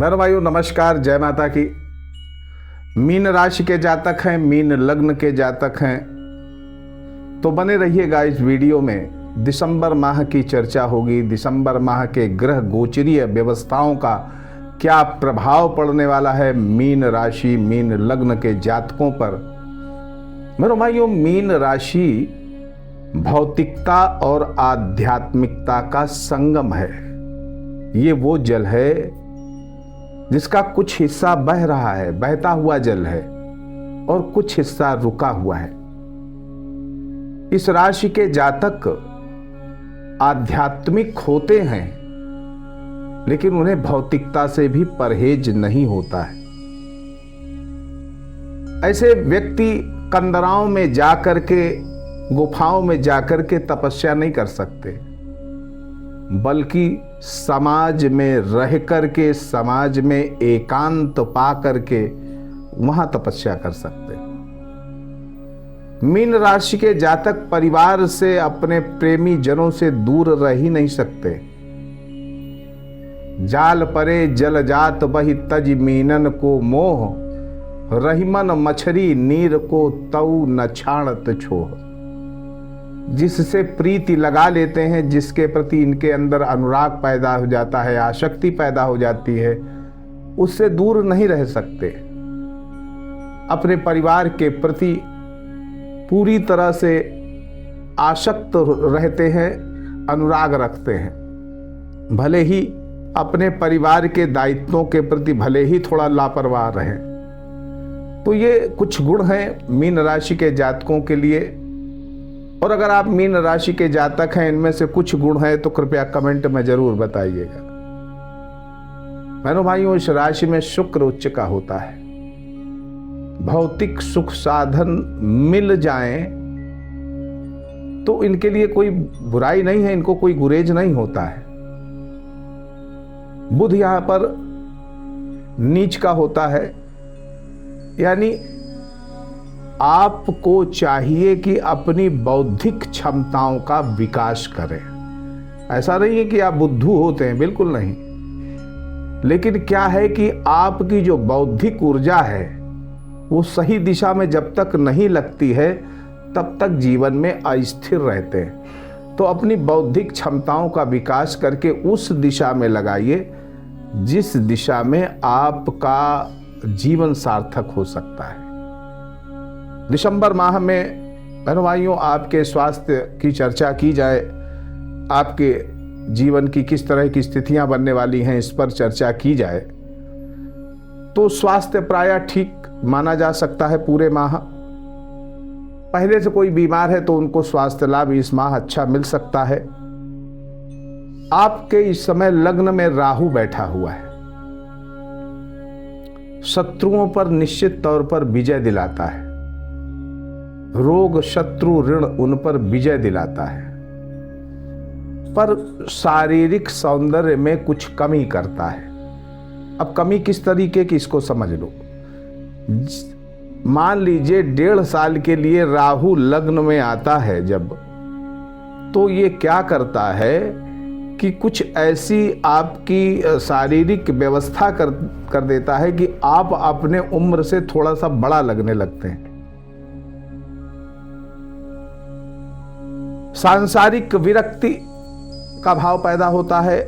मेरे भाइयों नमस्कार, जय माता की। मीन राशि के जातक हैं, मीन लग्न के जातक हैं, तो बने रहिएगा इस वीडियो में। दिसंबर माह की चर्चा होगी। दिसंबर माह के ग्रह गोचरीय व्यवस्थाओं का क्या प्रभाव पड़ने वाला है मीन राशि, मीन लग्न के जातकों पर। मेरे भाइयों, मीन राशि भौतिकता और आध्यात्मिकता का संगम है। ये वो जल है जिसका कुछ हिस्सा बह रहा है, बहता हुआ जल है, और कुछ हिस्सा रुका हुआ है। इस राशि के जातक आध्यात्मिक होते हैं, लेकिन उन्हें भौतिकता से भी परहेज नहीं होता है। ऐसे व्यक्ति कंदराओं में जाकर के, गुफाओं में जाकर के तपस्या नहीं कर सकते, बल्कि समाज में रह करके, समाज में एकांत पा करके वहां तपस्या कर सकते। मीन राशि के जातक परिवार से, अपने प्रेमी जनों से दूर रह ही नहीं सकते। जाल परे जल जात बही तज मीनन को मोह, रहीमन मछरी नीर को तऊ न छाणत छोह। जिससे प्रीति लगा लेते हैं, जिसके प्रति इनके अंदर अनुराग पैदा हो जाता है, आसक्ति पैदा हो जाती है, उससे दूर नहीं रह सकते। अपने परिवार के प्रति पूरी तरह से आसक्त रहते हैं, अनुराग रखते हैं। भले ही अपने परिवार के दायित्वों के प्रति भले ही थोड़ा लापरवाह रहें। तो ये कुछ गुण हैं मीन राशि के जातकों के लिए। और अगर आप मीन राशि के जातक हैं, इनमें से कुछ गुण हैं, तो कृपया कमेंट में जरूर बताइएगा। बहनों भाइयों, इस राशि में शुक्र उच्च का होता है। भौतिक सुख साधन मिल जाएं तो इनके लिए कोई बुराई नहीं है, इनको कोई गुरेज नहीं होता है। बुध यहां पर नीच का होता है, यानी आपको चाहिए कि अपनी बौद्धिक क्षमताओं का विकास करें। ऐसा नहीं है कि आप बुद्धू होते हैं, बिल्कुल नहीं। लेकिन क्या है कि आपकी जो बौद्धिक ऊर्जा है वो सही दिशा में जब तक नहीं लगती है, तब तक जीवन में अस्थिर रहते हैं। तो अपनी बौद्धिक क्षमताओं का विकास करके उस दिशा में लगाइए जिस दिशा में आपका जीवन सार्थक हो सकता है। दिसंबर माह में बहनों भाइयों, आपके स्वास्थ्य की चर्चा की जाए, आपके जीवन की किस तरह की स्थितियां बनने वाली हैं, इस पर चर्चा की जाए, तो स्वास्थ्य प्रायः ठीक माना जा सकता है पूरे माह। पहले से कोई बीमार है तो उनको स्वास्थ्य लाभ इस माह अच्छा मिल सकता है। आपके इस समय लग्न में राहु बैठा हुआ है, शत्रुओं पर निश्चित तौर पर विजय दिलाता है। रोग शत्रु ऋण उन पर विजय दिलाता है, पर शारीरिक सौंदर्य में कुछ कमी करता है। अब कमी किस तरीके की, इसको समझ लो। मान लीजिए 1.5 साल के लिए राहु लग्न में आता है जब, तो ये क्या करता है कि कुछ ऐसी आपकी शारीरिक व्यवस्था कर देता है कि आप अपने उम्र से थोड़ा सा बड़ा लगने लगते हैं। सांसारिक विरक्ति का भाव पैदा होता है।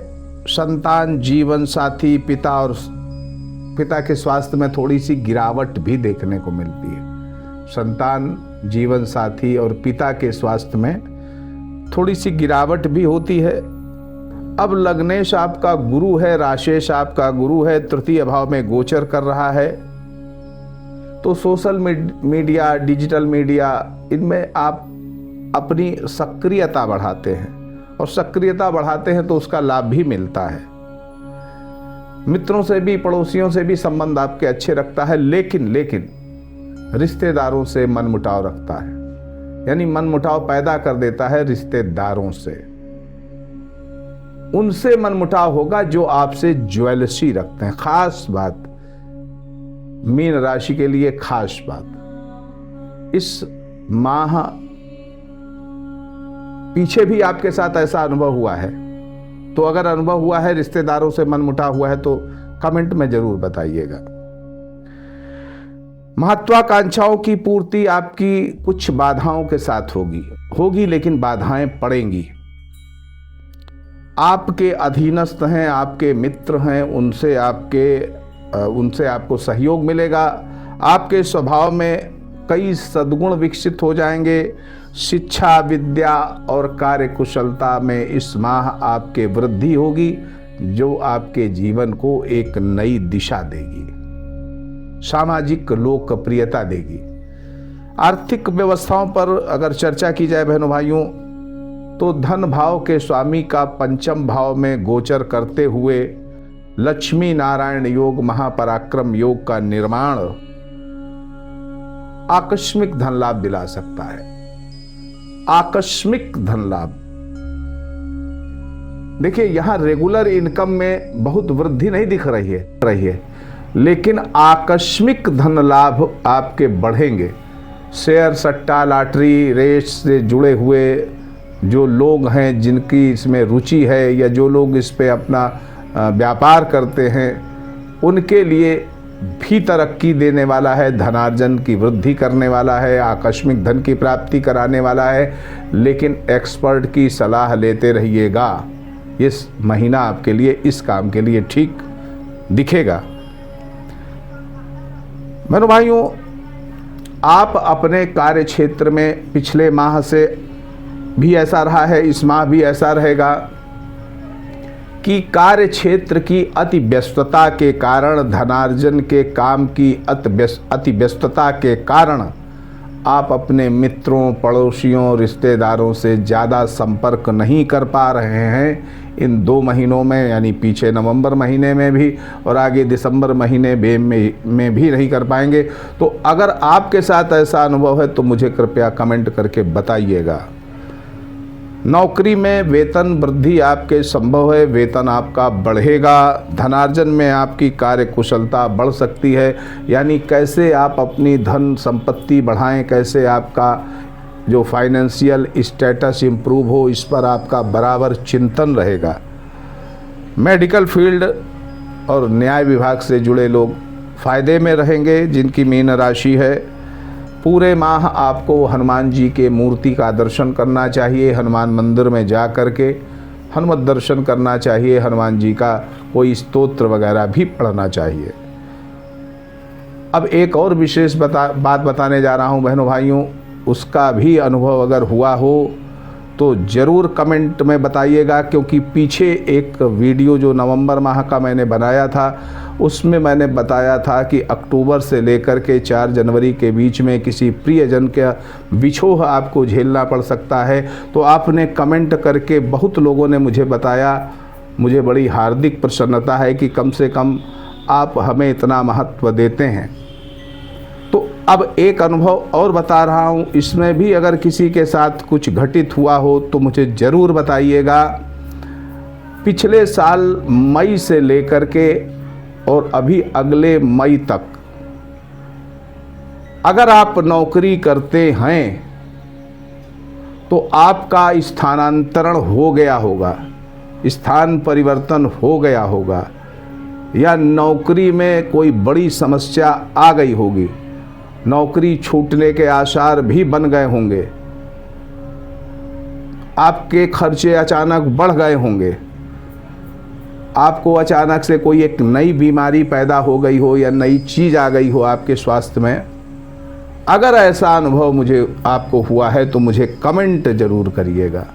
संतान, जीवन साथी, पिता के स्वास्थ्य में थोड़ी सी गिरावट भी देखने को मिलती है। संतान, जीवन साथी और पिता के स्वास्थ्य में थोड़ी सी गिरावट भी होती है। अब लग्नेश आपका गुरु है, राशेश आपका गुरु है, तृतीय भाव में गोचर कर रहा है। तो सोशल मीडिया, डिजिटल मीडिया, इनमें आप अपनी सक्रियता बढ़ाते हैं, और सक्रियता बढ़ाते हैं तो उसका लाभ भी मिलता है। मित्रों से भी, पड़ोसियों से भी संबंध आपके अच्छे रखता है, लेकिन रिश्तेदारों से मनमुटाव रखता है, यानी मनमुटाव पैदा कर देता है रिश्तेदारों से। उनसे मनमुटाव होगा जो आपसे ज्वेलसी रखते हैं। खास बात, मीन राशि के लिए खास बात, इस माह पीछे भी आपके साथ ऐसा अनुभव हुआ है, तो अगर अनुभव हुआ है, रिश्तेदारों से मनमुटाव हुआ है, तो कमेंट में जरूर बताइएगा। महत्वाकांक्षाओं की पूर्ति आपकी कुछ बाधाओं के साथ होगी, लेकिन बाधाएं पड़ेंगी। आपके अधीनस्थ हैं, आपके मित्र हैं, उनसे आपको सहयोग मिलेगा। आपके स्वभाव में कई सद्गुण विकसित हो जाएंगे। शिक्षा, विद्या और कार्यकुशलता में इस माह आपके वृद्धि होगी, जो आपके जीवन को एक नई दिशा देगी, सामाजिक लोकप्रियता देगी। आर्थिक व्यवस्थाओं पर अगर चर्चा की जाए बहनों भाइयों, तो धन भाव के स्वामी का पंचम भाव में गोचर करते हुए लक्ष्मी नारायण योग, महापराक्रम योग का निर्माण आकस्मिक धन लाभ दिला सकता है। आकस्मिक धन लाभ, देखिए यहां रेगुलर इनकम में बहुत वृद्धि नहीं दिख रही है, लेकिन आकस्मिक धन लाभ आपके बढ़ेंगे। शेयर, सट्टा, लॉटरी, रेस से जुड़े हुए जो लोग हैं, जिनकी इसमें रुचि है, या जो लोग इस पे अपना व्यापार करते हैं, उनके लिए भी तरक्की देने वाला है, धनार्जन की वृद्धि करने वाला है, आकस्मिक धन की प्राप्ति कराने वाला है। लेकिन एक्सपर्ट की सलाह लेते रहिएगा, इस महीना आपके लिए इस काम के लिए ठीक दिखेगा। मेरे भाइयों, आप अपने कार्य क्षेत्र में पिछले माह से भी ऐसा रहा है, इस माह भी ऐसा रहेगा कि कार्य क्षेत्र की अति व्यस्तता के कारण, धनार्जन के काम की अति व्यस्तता के कारण आप अपने मित्रों, पड़ोसियों, रिश्तेदारों से ज़्यादा संपर्क नहीं कर पा रहे हैं इन 2 महीनों में, यानी पीछे नवंबर महीने में भी और आगे दिसंबर महीने में भी नहीं कर पाएंगे। तो अगर आपके साथ ऐसा अनुभव है तो मुझे कृपया कमेंट करके बताइएगा। नौकरी में वेतन वृद्धि आपके संभव है, वेतन आपका बढ़ेगा। धनार्जन में आपकी कार्यकुशलता बढ़ सकती है, यानी कैसे आप अपनी धन संपत्ति बढ़ाएं, कैसे आपका जो फाइनेंशियल स्टेटस इम्प्रूव हो, इस पर आपका बराबर चिंतन रहेगा। मेडिकल फील्ड और न्याय विभाग से जुड़े लोग फायदे में रहेंगे, जिनकी मीन राशि है। पूरे माह आपको हनुमान जी के मूर्ति का दर्शन करना चाहिए, हनुमान मंदिर में जा कर के हनुमत दर्शन करना चाहिए, हनुमान जी का कोई स्तोत्र वगैरह भी पढ़ना चाहिए। अब एक और विशेष बात बताने जा रहा हूं बहनों भाइयों, उसका भी अनुभव अगर हुआ हो तो ज़रूर कमेंट में बताइएगा, क्योंकि पीछे एक वीडियो जो नवंबर माह का मैंने बनाया था, उसमें मैंने बताया था कि अक्टूबर से लेकर के 4 जनवरी के बीच में किसी प्रियजन का विछोह आपको झेलना पड़ सकता है। तो आपने कमेंट करके बहुत लोगों ने मुझे बताया, मुझे बड़ी हार्दिक प्रसन्नता है कि कम से कम आप हमें इतना महत्व देते हैं। तो अब एक अनुभव और बता रहा हूँ, इसमें भी अगर किसी के साथ कुछ घटित हुआ हो तो मुझे ज़रूर बताइएगा। पिछले साल मई से लेकर के और अभी अगले मई तक अगर आप नौकरी करते हैं तो आपका स्थानांतरण हो गया होगा, स्थान परिवर्तन हो गया होगा, या नौकरी में कोई बड़ी समस्या आ गई होगी, नौकरी छूटने के आसार भी बन गए होंगे, आपके खर्चे अचानक बढ़ गए होंगे, आपको अचानक से कोई एक नई बीमारी पैदा हो गई हो या नई चीज़ आ गई हो आपके स्वास्थ्य में। अगर ऐसा अनुभव आपको हुआ है तो मुझे कमेंट ज़रूर करिएगा।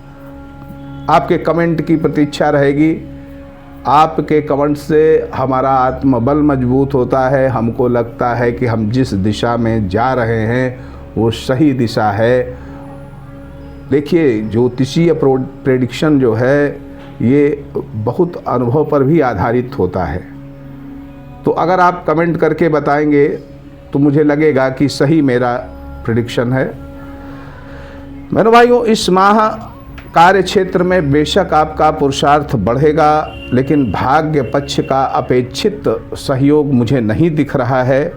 आपके कमेंट की प्रतीक्षा रहेगी। आपके कमेंट से हमारा आत्मबल मजबूत होता है, हमको लगता है कि हम जिस दिशा में जा रहे हैं वो सही दिशा है। देखिए, ज्योतिषीय प्रेडिक्शन जो है ये बहुत अनुभव पर भी आधारित होता है। तो अगर आप कमेंट करके बताएंगे तो मुझे लगेगा कि सही मेरा प्रेडिक्शन है। मेरे भाइयों, इस माह कार्य क्षेत्र में बेशक आपका पुरुषार्थ बढ़ेगा, लेकिन भाग्य पक्ष का अपेक्षित सहयोग मुझे नहीं दिख रहा है।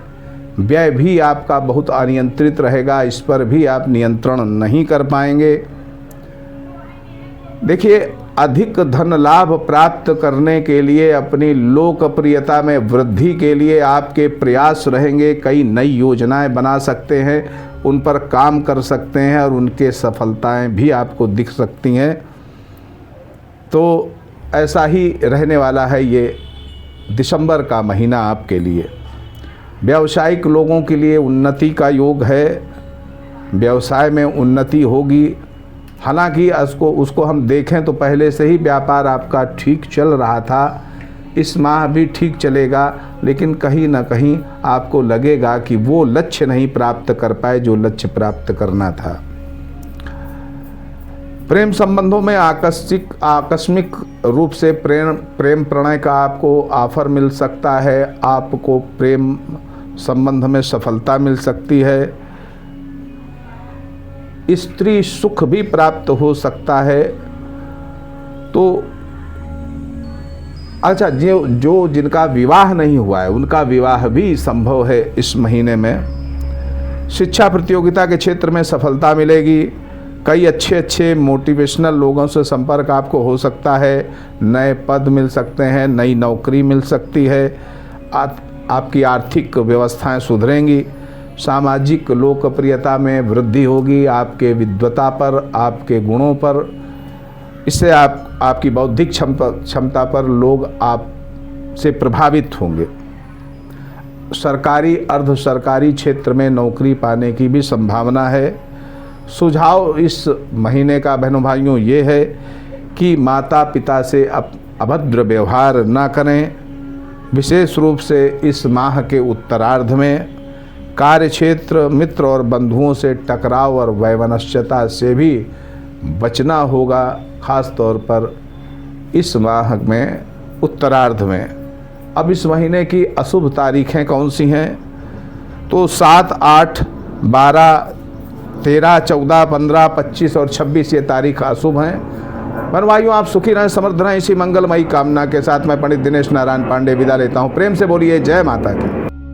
व्यय भी आपका बहुत अनियंत्रित रहेगा, इस पर भी आप नियंत्रण नहीं कर पाएंगे। देखिए, अधिक धन लाभ प्राप्त करने के लिए, अपनी लोकप्रियता में वृद्धि के लिए आपके प्रयास रहेंगे। कई नई योजनाएं बना सकते हैं, उन पर काम कर सकते हैं और उनके सफलताएं भी आपको दिख सकती हैं। तो ऐसा ही रहने वाला है ये दिसंबर का महीना आपके लिए। व्यावसायिक लोगों के लिए उन्नति का योग है, व्यवसाय में उन्नति होगी। हालांकि उसको हम देखें तो पहले से ही व्यापार आपका ठीक चल रहा था, इस माह भी ठीक चलेगा, लेकिन कहीं ना कहीं आपको लगेगा कि वो लक्ष्य नहीं प्राप्त कर पाए जो लक्ष्य प्राप्त करना था। प्रेम संबंधों में आकस्मिक रूप से प्रेम प्रणय का आपको ऑफर मिल सकता है, आपको प्रेम संबंध में सफलता मिल सकती है। स्त्री सुख भी प्राप्त हो सकता है। तो अच्छा, जो जिनका विवाह नहीं हुआ है उनका विवाह भी संभव है इस महीने में। शिक्षा प्रतियोगिता के क्षेत्र में सफलता मिलेगी। कई अच्छे मोटिवेशनल लोगों से संपर्क आपको हो सकता है। नए पद मिल सकते हैं, नई नौकरी मिल सकती है, आपकी आर्थिक व्यवस्थाएं सुधरेंगी। सामाजिक लोकप्रियता में वृद्धि होगी, आपके विद्वता पर, आपके गुणों पर। इससे आपकी बौद्धिक क्षमता पर लोग आपसे प्रभावित होंगे। सरकारी अर्ध सरकारी क्षेत्र में नौकरी पाने की भी संभावना है। सुझाव इस महीने का बहनों भाइयों ये है कि माता पिता से अभद्र व्यवहार ना करें। विशेष रूप से इस माह के उत्तरार्ध में कार्यक्षेत्र, मित्र और बंधुओं से टकराव और वैमनस्यता से भी बचना होगा, खास तौर पर इस माह में उत्तरार्ध में। अब इस महीने की अशुभ तारीखें कौन सी हैं? तो 7, 8, 12, 13, 14, 15, 25 और 26 ये तारीख अशुभ हैं। बहन भाइयों, आप सुखी रहें, समृद्ध रहें। इसी मंगलमयी कामना के साथ मैं पंडित दिनेश नारायण पांडे विदा लेता हूँ। प्रेम से बोलिए जय माता की।